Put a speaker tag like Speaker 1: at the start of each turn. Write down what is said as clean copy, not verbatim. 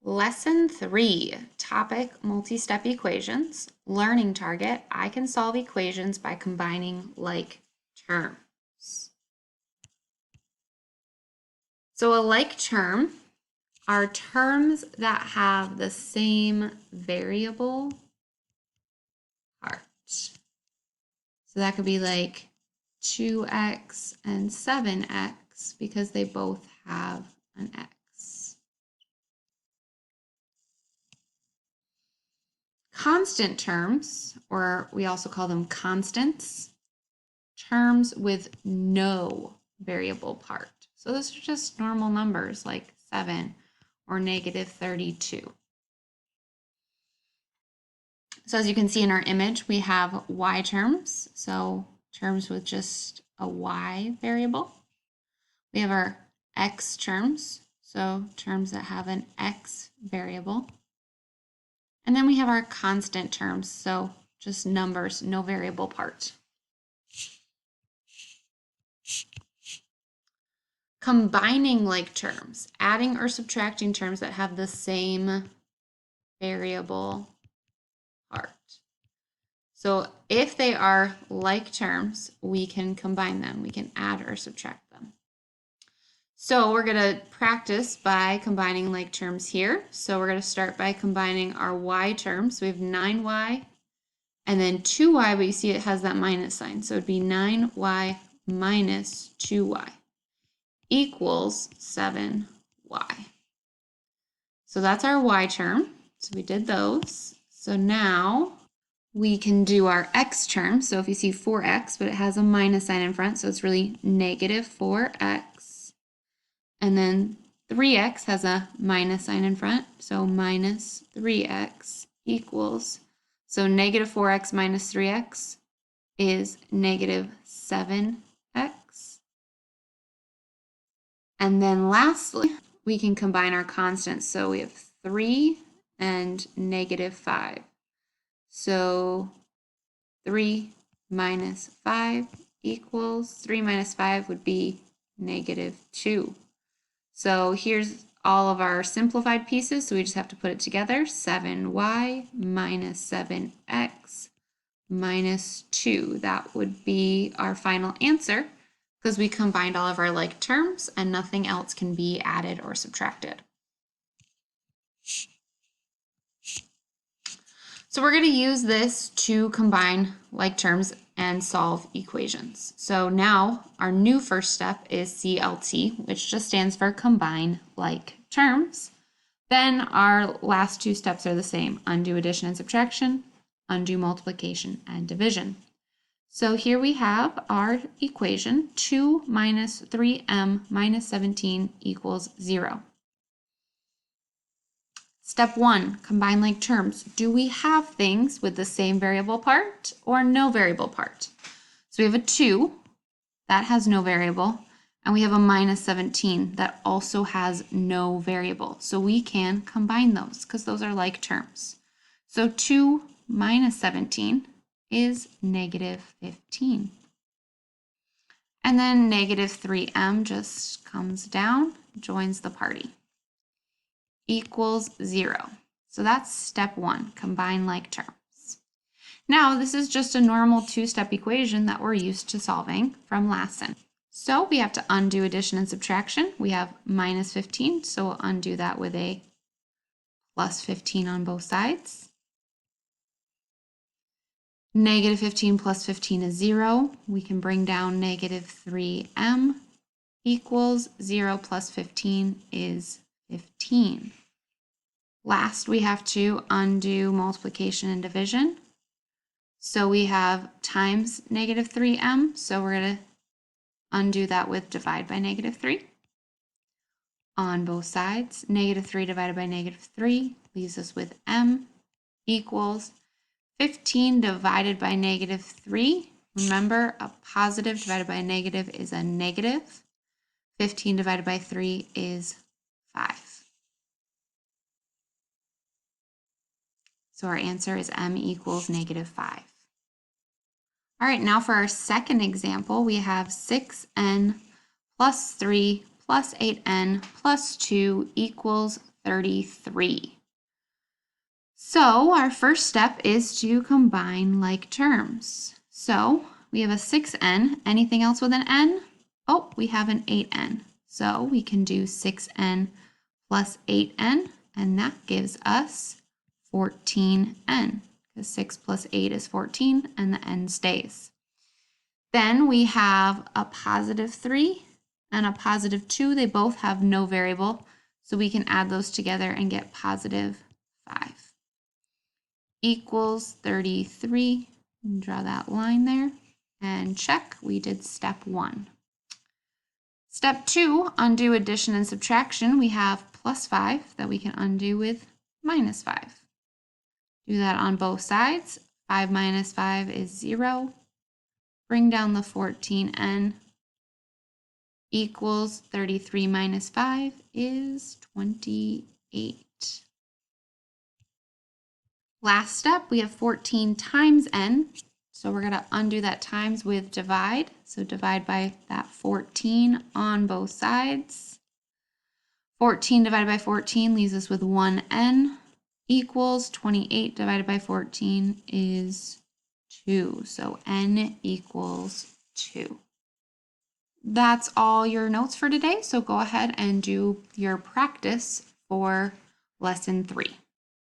Speaker 1: Lesson 3, topic multi-step equations. Learning target, I can solve equations by combining like terms. So a like term are terms that have the same variable part. So that could be like 2x and 7x because they both have an x. Constant terms, or we also call them constants, terms with no variable part. So those are just normal numbers like 7 or negative 32. So as you can see in our image, we have y terms, so terms with just a y variable. We have our x terms, so terms that have an x variable. And then we have our constant terms, so just numbers, no variable part. Combining like terms, adding or subtracting terms that have the same variable part. So if they are like terms, we can combine them. We can add or subtract them. So we're going to practice by combining like terms here. So we're going to start by combining our y terms. So we have 9y and then 2y, but you see it has that minus sign. So it'd be 9y minus 2y equals 7y. So that's our y term. So we did those. So now we can do our x term. So if you see 4x, but it has a minus sign in front, so it's really negative 4x. And then 3x has a minus sign in front, so minus 3x equals, so negative 4x minus 3x is negative 7x. And then lastly, we can combine our constants. So we have 3 and negative 5. So 3 minus 5 equals, 3 minus 5 would be negative 2. So here's all of our simplified pieces, so we just have to put it together. 7y minus 7x minus 2. That would be our final answer because we combined all of our like terms and nothing else can be added or subtracted. So we're going to use this to combine like terms and solve equations. So now our new first step is CLT, which just stands for combine like terms. Then our last two steps are the same: undo addition and subtraction, undo multiplication and division. So here we have our equation, 2 minus 3m minus 17 equals 0. Step 1, combine like terms. Do we have things with the same variable part or no variable part? So we have a 2 that has no variable, and we have a minus 17 that also has no variable. So we can combine those because those are like terms. So 2 minus 17 is negative 15. And then negative 3m just comes down, joins the party. Equals 0. So that's step 1, combine like terms. Now this is just a normal two-step equation that we're used to solving from last lesson. So we have to undo addition and subtraction. We have minus 15, so we'll undo that with a plus 15 on both sides. Negative 15 plus 15 is 0. We can bring down negative 3m equals 0 plus 15 is 15. Last, we have to undo multiplication and division. So we have times negative 3m, so we're going to undo that with divide by negative 3. On both sides, negative 3 divided by negative 3 leaves us with m equals 15 divided by negative 3. Remember, a positive divided by a negative is a negative. 15 divided by 3 is 5. So our answer is m equals negative 5. All right, now for our second example, we have 6n plus 3 plus 8n plus 2 equals 33. So our first step is to combine like terms. So we have a 6n. Anything else with an n? Oh, we have an 8n. So we can do 6n plus 8n, and that gives us 14n, because 6 plus 8 is 14, and the n stays. Then we have a positive 3 and a positive 2. They both have no variable, so we can add those together and get positive 5. Equals 33. Draw that line there and check. We did step 1. Step 2, undo addition and subtraction. We have plus 5 that we can undo with minus 5. Do that on both sides. 5 minus 5 is 0. Bring down the 14n. Equals 33 minus 5 is 28. Last step, we have 14 times n. So we're going to undo that times with divide. So divide by that 14 on both sides. 14 divided by 14 leaves us with 1n, equals 28 divided by 14 is 2. So n equals 2. That's all your notes for today. So go ahead and do your practice for lesson 3.